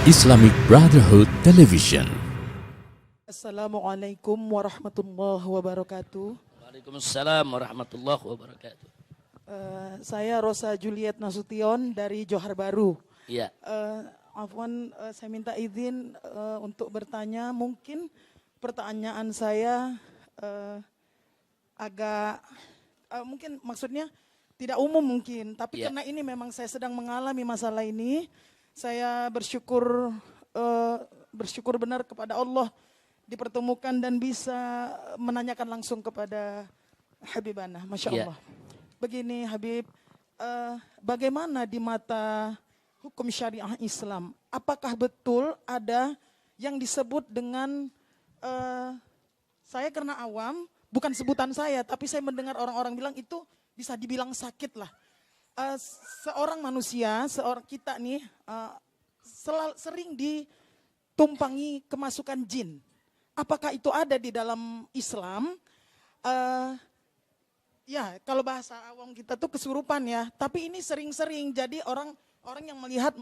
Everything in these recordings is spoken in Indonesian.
Islamic Brotherhood Television. Assalamualaikum warahmatullahi wabarakatuh. Waalaikumsalam warahmatullahi wabarakatuh. Saya Rosa Juliet Nasution dari Johar Baru. Iya. Afwan, saya minta izin untuk bertanya. Mungkin pertanyaan saya agak mungkin maksudnya tidak umum mungkin, tapi Iya. karena ini memang saya sedang mengalami masalah ini, saya bersyukur benar kepada Allah dipertemukan dan bisa menanyakan langsung kepada Habibana, Masya Iya. Allah. Begini Habib, bagaimana di mata hukum syariah Islam? Apakah betul ada yang disebut dengan, saya karena awam, bukan sebutan saya, tapi saya mendengar orang-orang bilang itu bisa dibilang sakit lah. Seorang manusia, seorang kita nih, sering ditumpangi kemasukan jin. Apakah itu ada di dalam Islam? Ya, kalau bahasa awam kita tuh kesurupan ya. Tapi ini sering-sering, jadi orang yang melihat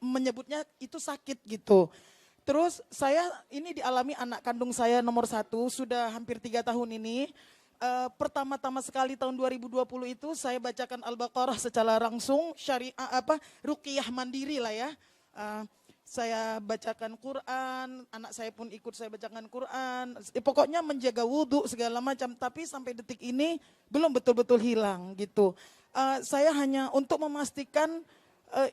menyebutnya itu sakit gitu. Terus saya ini dialami anak kandung saya nomor 1, sudah hampir 3 tahun ini. Pertama-tama sekali tahun 2020 itu saya bacakan Al-Baqarah secara langsung, syariah ruqyah mandiri lah ya. Saya bacakan Quran, anak saya pun ikut saya bacakan Quran. Pokoknya menjaga wudhu segala macam, tapi sampai detik ini belum betul-betul hilang gitu. Saya hanya untuk memastikan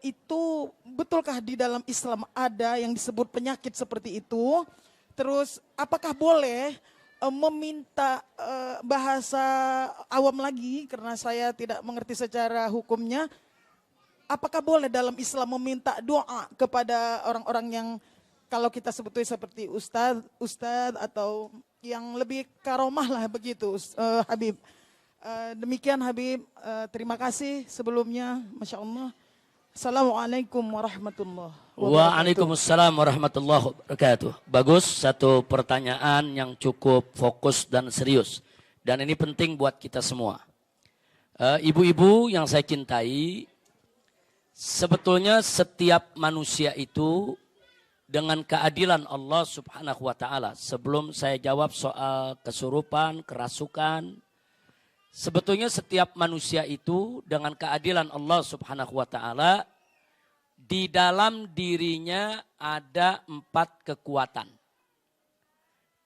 itu betulkah di dalam Islam ada yang disebut penyakit seperti itu. Terus apakah boleh meminta bahasa awam lagi karena saya tidak mengerti secara hukumnya. Apakah boleh dalam Islam meminta doa kepada orang-orang yang kalau kita sebutnya seperti ustadz atau yang lebih karomah lah begitu, Habib. Demikian Habib, terima kasih sebelumnya, Masya Allah. Assalamualaikum warahmatullahi wabarakatuh. Waalaikumsalam warahmatullahi wabarakatuh. Bagus, satu pertanyaan yang cukup fokus dan serius. Dan ini penting buat kita semua. Ibu-ibu yang saya cintai, sebetulnya setiap manusia itu dengan keadilan Allah Subhanahu wa taala. Sebelum saya jawab soal kesurupan, kerasukan, sebetulnya setiap manusia itu dengan keadilan Allah Subhanahu wa taala di dalam dirinya ada 4 kekuatan.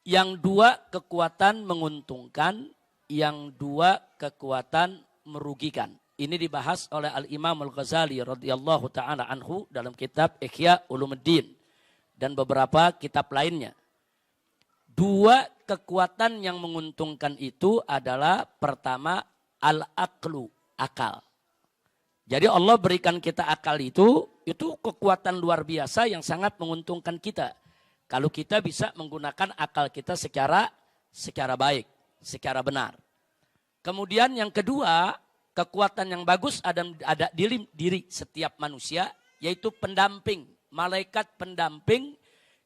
Yang 2 kekuatan menguntungkan, yang 2 kekuatan merugikan. Ini dibahas oleh Al-Imam Al-Ghazali radhiyallahu taala anhu dalam kitab Ihya Ulumuddin dan beberapa kitab lainnya. 2 kekuatan yang menguntungkan itu adalah pertama al-aqlu, akal. Jadi Allah berikan kita akal itu kekuatan luar biasa yang sangat menguntungkan kita. Kalau kita bisa menggunakan akal kita secara baik, secara benar. Kemudian yang kedua, kekuatan yang bagus ada di diri setiap manusia, yaitu pendamping, malaikat pendamping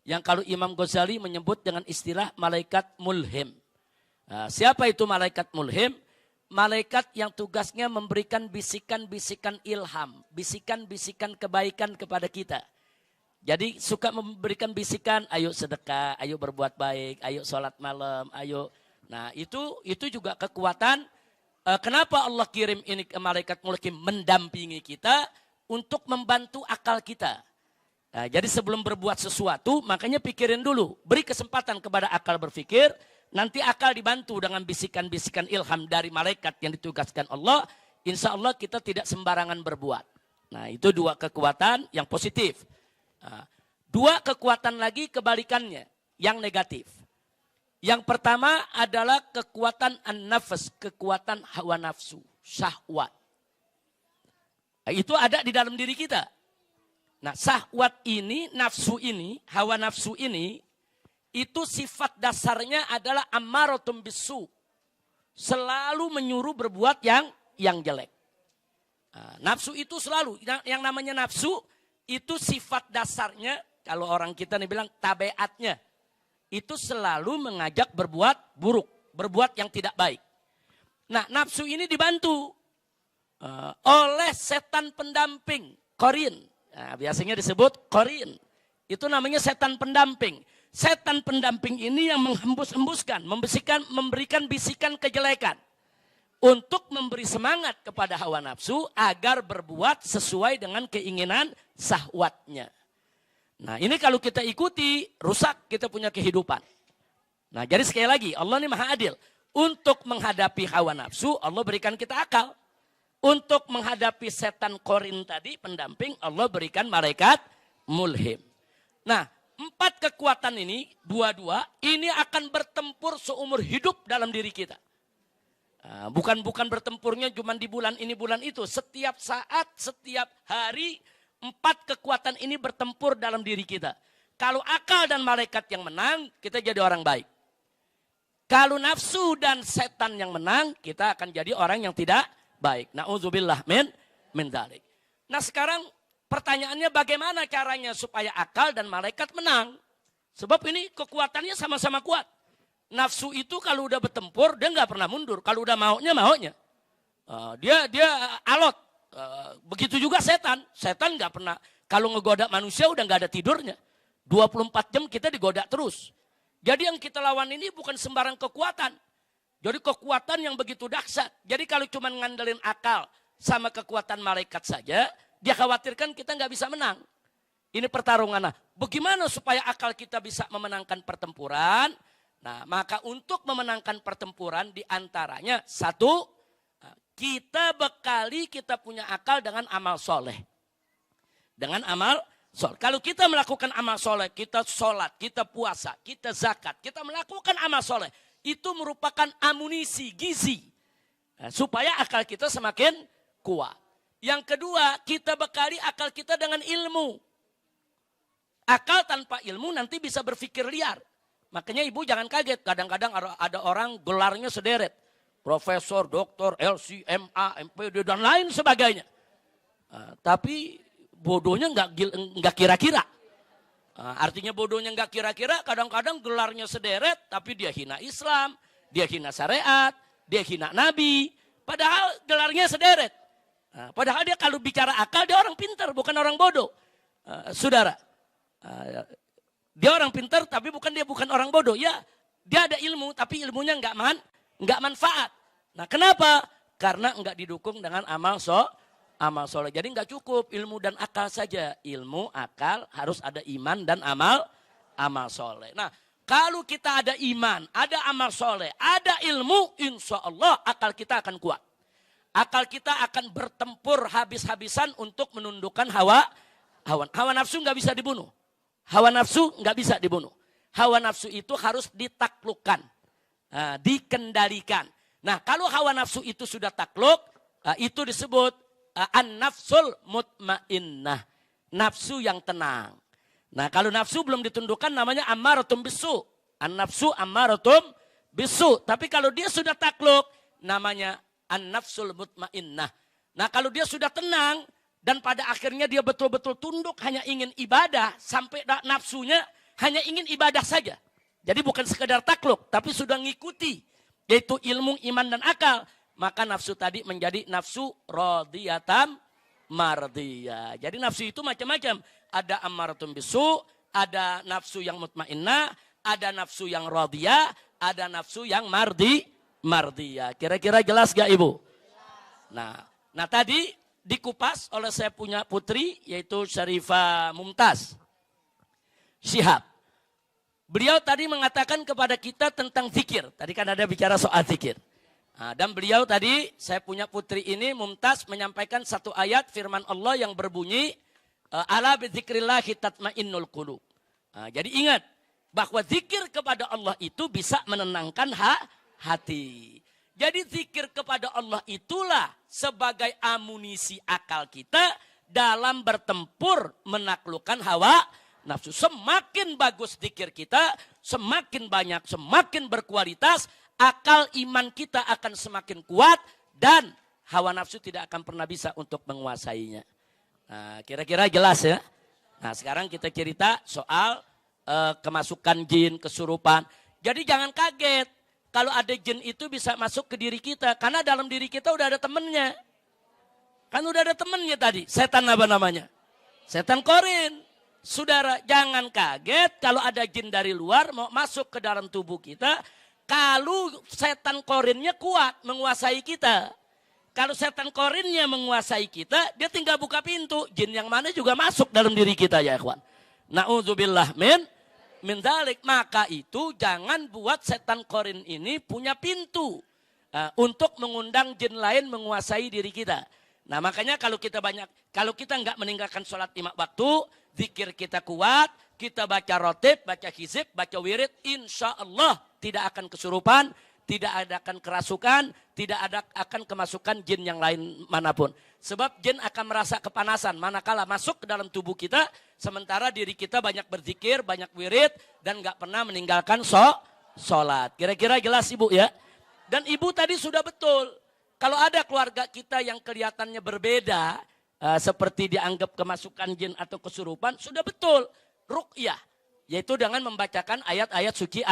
yang kalau Imam Ghazali menyebut dengan istilah malaikat mulhim. Nah, siapa itu malaikat mulhim? Malaikat yang tugasnya memberikan bisikan-bisikan ilham, bisikan-bisikan kebaikan kepada kita. Jadi suka memberikan bisikan, ayo sedekah, ayo berbuat baik, ayo sholat malam, ayo. Nah itu juga kekuatan. Kenapa Allah kirim ini ke malaikat mulhim mendampingi kita untuk membantu akal kita. Nah, jadi sebelum berbuat sesuatu, makanya pikirin dulu. Beri kesempatan kepada akal berpikir. Nanti akal dibantu dengan bisikan-bisikan ilham dari malaikat yang ditugaskan Allah. Insya Allah kita tidak sembarangan berbuat. Nah itu 2 kekuatan yang positif. Nah, 2 kekuatan lagi kebalikannya, yang negatif. Yang pertama adalah kekuatan an-nafs, kekuatan hawa nafsu, syahwat. Nah, itu ada di dalam diri kita. Nah syahwat ini, nafsu ini, hawa nafsu ini, itu sifat dasarnya adalah ammaratum bisu. Selalu menyuruh berbuat yang jelek. Nah, nafsu itu selalu, yang namanya nafsu itu sifat dasarnya, kalau orang kita nih bilang tabiatnya. Itu selalu mengajak berbuat buruk, berbuat yang tidak baik. Nah nafsu ini dibantu oleh setan pendamping, qarin. Nah, biasanya disebut qarin. Itu namanya setan pendamping. Setan pendamping ini yang menghembus-hembuskan, memberikan bisikan kejelekan. Untuk memberi semangat kepada hawa nafsu agar berbuat sesuai dengan keinginan syahwatnya. Nah ini kalau kita ikuti, rusak kita punya kehidupan. Nah jadi sekali lagi, Allah ini maha adil. Untuk menghadapi hawa nafsu, Allah berikan kita akal. Untuk menghadapi setan korin tadi, pendamping, Allah berikan malaikat mulhim. Nah, 4 kekuatan ini, dua-dua, ini akan bertempur seumur hidup dalam diri kita. Bukan bertempurnya cuma di bulan ini, bulan itu. Setiap saat, setiap hari, 4 kekuatan ini bertempur dalam diri kita. Kalau akal dan malaikat yang menang, kita jadi orang baik. Kalau nafsu dan setan yang menang, kita akan jadi orang yang tidak baik. Na'udzubillah min dzalik. Nah sekarang pertanyaannya bagaimana caranya supaya akal dan malaikat menang? Sebab ini kekuatannya sama-sama kuat. Nafsu itu kalau udah bertempur dia nggak pernah mundur. Kalau udah maunya. Dia alot. Begitu juga setan. Setan nggak pernah. Kalau ngegoda manusia udah nggak ada tidurnya. 24 jam kita digoda terus. Jadi yang kita lawan ini bukan sembarang kekuatan. Jadi kekuatan yang begitu dahsyat. Jadi kalau cuma ngandelin akal sama kekuatan malaikat saja, dia khawatirkan kita nggak bisa menang. Ini pertarungan. Nah, bagaimana supaya akal kita bisa memenangkan pertempuran? Nah, maka untuk memenangkan pertempuran diantaranya, 1, kita bekali kita punya akal dengan amal soleh. Dengan amal soleh. Kalau kita melakukan amal soleh, kita sholat, kita puasa, kita zakat, kita melakukan amal soleh. Itu merupakan amunisi, gizi. Supaya akal kita semakin kuat. Yang kedua, kita bekali akal kita dengan ilmu. Akal tanpa ilmu nanti bisa berpikir liar. Makanya ibu jangan kaget. Kadang-kadang ada orang gelarnya sederet. Profesor, doktor, LC, MA, MPD, dan lain sebagainya. Tapi bodohnya nggak kira-kira. Artinya bodohnya nggak kira-kira, kadang-kadang gelarnya sederet, tapi dia hina Islam, dia hina syariat, dia hina Nabi. Padahal gelarnya sederet. Padahal dia kalau bicara akal, dia orang pintar, bukan orang bodoh. Saudara, dia orang pintar, tapi bukan orang bodoh. Ya, dia ada ilmu, tapi ilmunya nggak manfaat. Nah, kenapa? Karena nggak didukung dengan amal soleh. Jadi nggak cukup ilmu dan akal saja. Ilmu, akal, harus ada iman dan amal soleh. Nah kalau kita ada iman, ada amal soleh, ada ilmu, insya Allah akal kita akan kuat. Akal kita akan bertempur habis-habisan untuk menundukkan hawa nafsu nggak bisa dibunuh. Hawa nafsu nggak bisa dibunuh. Hawa nafsu itu harus ditaklukkan, dikendalikan. Nah kalau hawa nafsu itu sudah takluk, itu disebut an-nafsul mutmainnah. Nafsu yang tenang. Nah kalau nafsu belum ditundukkan namanya ammaratum bisu. An-nafsu ammaratum bisu. Tapi kalau dia sudah takluk namanya an-nafsul mutmainnah. Nah kalau dia sudah tenang dan pada akhirnya dia betul-betul tunduk hanya ingin ibadah. Sampai nafsunya hanya ingin ibadah saja. Jadi bukan sekedar takluk tapi sudah ngikuti. Yaitu ilmu, iman dan akal. Maka nafsu tadi menjadi nafsu radiyatam mardiyah. Jadi nafsu itu macam-macam. Ada ammaratum bisu, ada nafsu yang mutmainnah, ada nafsu yang radiyah, ada nafsu yang mardiyah. Kira-kira jelas gak ibu? Nah tadi dikupas oleh saya punya putri yaitu Syarifah Mumtaz Syihab. Beliau tadi mengatakan kepada kita tentang zikir. Tadi kan ada bicara soal zikir. Dan beliau tadi, saya punya putri ini, Mumtaz, menyampaikan satu ayat firman Allah yang berbunyi, ala bidzikrillahi tatmainnul qulub. Jadi ingat, bahwa zikir kepada Allah itu bisa menenangkan hati. Jadi zikir kepada Allah itulah sebagai amunisi akal kita dalam bertempur menaklukkan hawa nafsu. Semakin bagus zikir kita, semakin banyak, semakin berkualitas, akal iman kita akan semakin kuat dan hawa nafsu tidak akan pernah bisa untuk menguasainya. Nah, kira-kira jelas ya. Nah, sekarang kita cerita soal kemasukan jin, kesurupan. Jadi jangan kaget kalau ada jin itu bisa masuk ke diri kita karena dalam diri kita udah ada temennya. Kan udah ada temennya tadi. Setan apa namanya? Setan korin. Saudara, jangan kaget kalau ada jin dari luar mau masuk ke dalam tubuh kita. Kalau setan korinnya kuat menguasai kita. Kalau setan korinnya menguasai kita, dia tinggal buka pintu. Jin yang mana juga masuk dalam diri kita ya ikhwan. Na'udzubillah min dzalik. Maka itu jangan buat setan korin ini punya pintu. Untuk mengundang jin lain menguasai diri kita. Nah makanya kalau kita nggak meninggalkan sholat 5 waktu, zikir kita kuat, kita baca rotib, baca hizib, baca wirid, insya Allah tidak akan kesurupan, tidak akan kerasukan, tidak akan kemasukan jin yang lain manapun. Sebab jin akan merasa kepanasan manakala masuk ke dalam tubuh kita, sementara diri kita banyak berzikir, banyak wirid, dan nggak pernah meninggalkan sholat. Kira-kira jelas ibu ya? Dan ibu tadi sudah betul. Kalau ada keluarga kita yang kelihatannya berbeda, seperti dianggap kemasukan jin atau kesurupan, sudah betul. Ruqyah, yaitu dengan membacakan ayat-ayat suci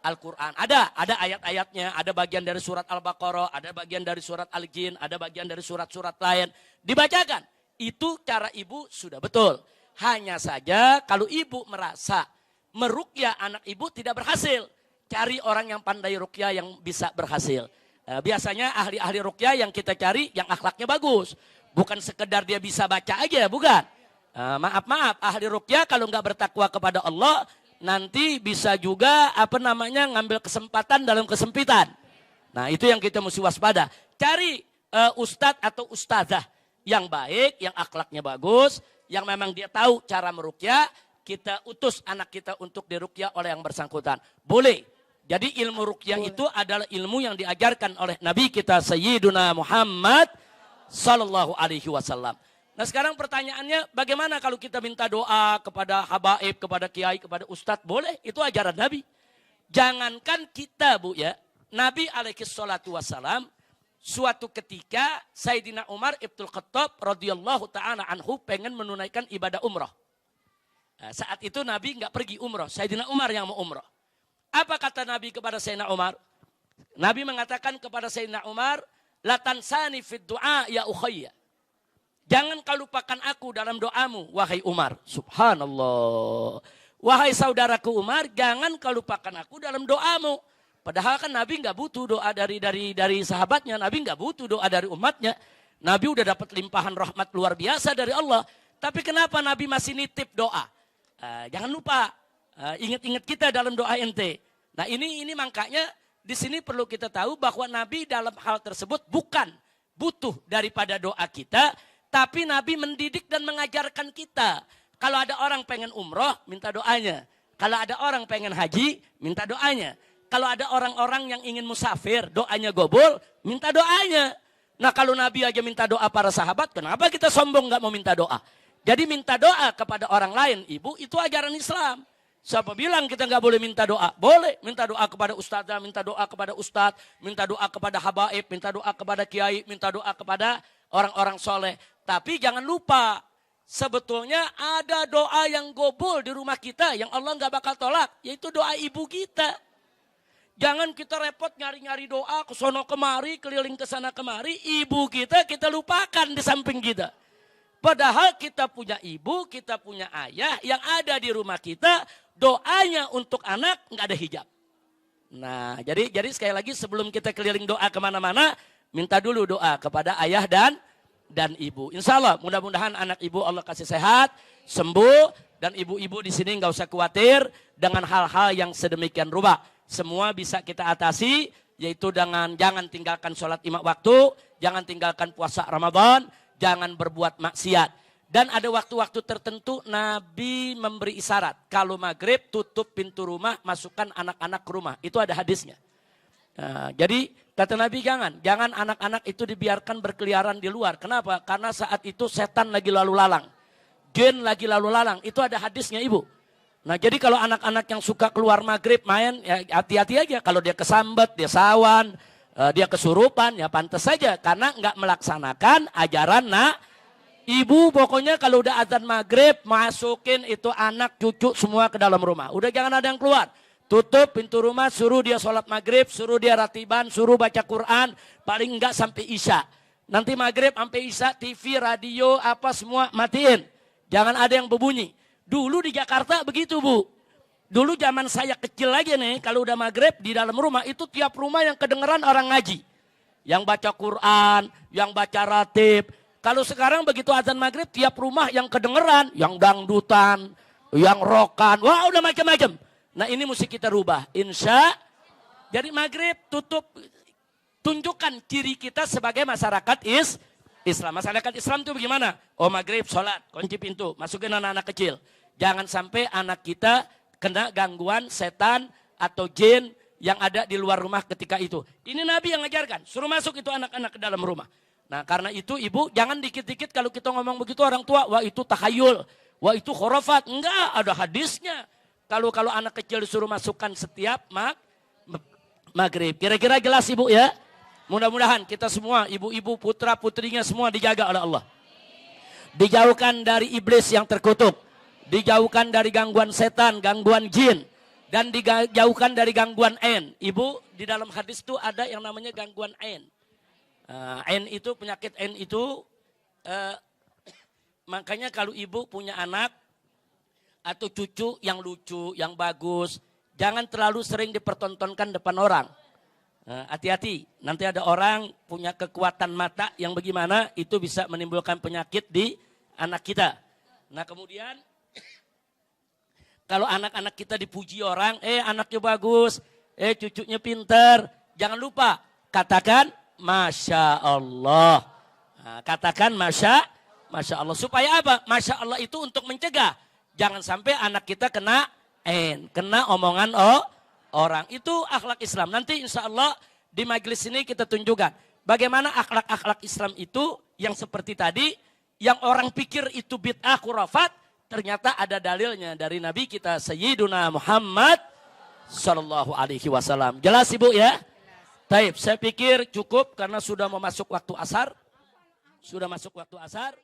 Al-Quran. Ada ayat-ayatnya, ada bagian dari surat Al-Baqarah, ada bagian dari surat Al-Jin, ada bagian dari surat-surat lain. Dibacakan, itu cara ibu sudah betul. Hanya saja kalau ibu merasa meruqyah anak ibu tidak berhasil, cari orang yang pandai ruqyah yang bisa berhasil. Biasanya ahli-ahli ruqyah yang kita cari yang akhlaknya bagus. Bukan sekedar dia bisa baca aja, bukan. Maaf, ahli ruqyah kalau nggak bertakwa kepada Allah, nanti bisa juga ngambil kesempatan dalam kesempitan. Nah itu yang kita mesti waspada. Cari ustadz atau ustazah yang baik, yang akhlaknya bagus, yang memang dia tahu cara meruqyah. Kita utus anak kita untuk diruqyah oleh yang bersangkutan. Boleh. Jadi ilmu ruqyah itu adalah ilmu yang diajarkan oleh Nabi kita Sayyiduna Muhammad Sallallahu Alaihi Wasallam. Nah sekarang pertanyaannya, bagaimana kalau kita minta doa kepada habaib, kepada kiai, kepada ustadz? Boleh, itu ajaran Nabi. Jangankan kita bu ya, Nabi alaihi salatu wassalam, suatu ketika Sayyidina Umar Ibnul Khattab radhiyallahu ta'ala anhu pengen menunaikan ibadah umrah. Nah, saat itu Nabi nggak pergi umrah, Sayyidina Umar yang mau umrah. Apa kata Nabi kepada Sayyidina Umar? Nabi mengatakan kepada Sayyidina Umar, la tansani fid du'a ya ukhayya. Jangan kau lupakan aku dalam doamu, wahai Umar. Subhanallah. Wahai saudaraku Umar, jangan kau lupakan aku dalam doamu. Padahal kan Nabi nggak butuh doa dari sahabatnya, Nabi nggak butuh doa dari umatnya. Nabi udah dapat limpahan rahmat luar biasa dari Allah. Tapi kenapa Nabi masih nitip doa? Jangan lupa, ingat-ingat kita dalam doa ente. Nah ini makanya di sini perlu kita tahu bahwa Nabi dalam hal tersebut bukan butuh daripada doa kita, tapi Nabi mendidik dan mengajarkan kita. Kalau ada orang pengen umroh, minta doanya. Kalau ada orang pengen haji, minta doanya. Kalau ada orang-orang yang ingin musafir, doanya gobol, minta doanya. Nah kalau Nabi aja minta doa para sahabat, kenapa kita sombong gak mau minta doa? Jadi minta doa kepada orang lain, ibu, itu ajaran Islam. Siapa bilang kita gak boleh minta doa? Boleh, minta doa kepada ustazah, minta doa kepada ustadz, minta doa kepada habaib, minta doa kepada kiai, minta doa kepada orang-orang soleh. Tapi jangan lupa, sebetulnya ada doa yang gobol di rumah kita yang Allah gak bakal tolak, yaitu doa ibu kita. Jangan kita repot nyari-nyari doa ke sono kemari, keliling ke sana kemari, ibu kita lupakan di samping kita. Padahal kita punya ibu, kita punya ayah yang ada di rumah kita, doanya untuk anak nggak ada hijab. Nah, jadi sekali lagi sebelum kita keliling doa kemana-mana, minta dulu doa kepada ayah dan ibu. Insya Allah, mudah-mudahan anak ibu Allah kasih sehat, sembuh, dan ibu-ibu di sini nggak usah khawatir dengan hal-hal yang sedemikian rupa. Semua bisa kita atasi, yaitu dengan jangan tinggalkan sholat 5 waktu, jangan tinggalkan puasa Ramadan, jangan berbuat maksiat. Dan ada waktu-waktu tertentu Nabi memberi isyarat. Kalau maghrib tutup pintu rumah, masukkan anak-anak ke rumah. Itu ada hadisnya. Nah, jadi kata Nabi jangan anak-anak itu dibiarkan berkeliaran di luar. Kenapa? Karena saat itu setan lagi lalu lalang. Jin lagi lalu lalang. Itu ada hadisnya ibu. Nah jadi kalau anak-anak yang suka keluar maghrib main, ya hati-hati aja. Kalau dia kesambet, dia sawan, dia kesurupan, ya pantas saja. Karena nggak melaksanakan ajaran ibu. Pokoknya kalau udah azan maghrib, masukin itu anak, cucu semua ke dalam rumah. Udah jangan ada yang keluar. Tutup pintu rumah, suruh dia sholat maghrib, suruh dia ratiban, suruh baca Quran. Paling enggak sampai isya. Nanti maghrib sampai isya, TV, radio, apa semua matiin. Jangan ada yang berbunyi. Dulu di Jakarta begitu Bu. Dulu zaman saya kecil lagi nih, kalau udah maghrib di dalam rumah itu tiap rumah yang kedengeran orang ngaji. Yang baca Quran, yang baca ratib. Kalau sekarang begitu azan maghrib tiap rumah yang kedengeran, yang dangdutan, yang rokan, wah udah macam-macam. Nah ini mesti kita rubah. Jadi maghrib tutup, tunjukkan ciri kita sebagai masyarakat Islam. Masyarakat Islam itu bagaimana? Oh maghrib, sholat, kunci pintu, masukin anak-anak kecil. Jangan sampai anak kita kena gangguan setan atau jin yang ada di luar rumah ketika itu. Ini Nabi yang ngajarkan, suruh masuk itu anak-anak ke dalam rumah. Nah karena itu ibu jangan dikit-dikit kalau kita ngomong begitu orang tua, wah itu tahayul, wah itu khurafat. Enggak, ada hadisnya. Kalau anak kecil disuruh masukkan setiap maghrib. Kira-kira jelas ibu ya? Mudah-mudahan kita semua, ibu-ibu, putra-putrinya semua dijaga oleh Allah. Dijauhkan dari iblis yang terkutuk. Dijauhkan dari gangguan setan, gangguan jin. Dan dijauhkan dari gangguan ain. Ibu, di dalam hadis itu ada yang namanya gangguan ain. Ain itu, penyakit ain itu, makanya kalau ibu punya anak atau cucu yang lucu, yang bagus, jangan terlalu sering dipertontonkan depan orang. Hati-hati, nanti ada orang punya kekuatan mata yang bagaimana itu bisa menimbulkan penyakit di anak kita. Nah kemudian kalau anak-anak kita dipuji orang, anaknya bagus, cucunya pintar, jangan lupa katakan Masya Allah. Nah, katakan Masya Allah. Supaya apa? Masya Allah itu untuk mencegah. Jangan sampai anak kita kena omongan orang. Itu akhlak Islam. Nanti insya Allah di majelis ini kita tunjukkan. Bagaimana akhlak-akhlak Islam itu yang seperti tadi. Yang orang pikir itu bid'ah khurafat. Ternyata ada dalilnya dari Nabi kita Sayyiduna Muhammad Sallallahu Alaihi Wasallam. Jelas Ibu ya? Taib, saya pikir cukup karena sudah mau masuk waktu asar. Sudah masuk waktu asar.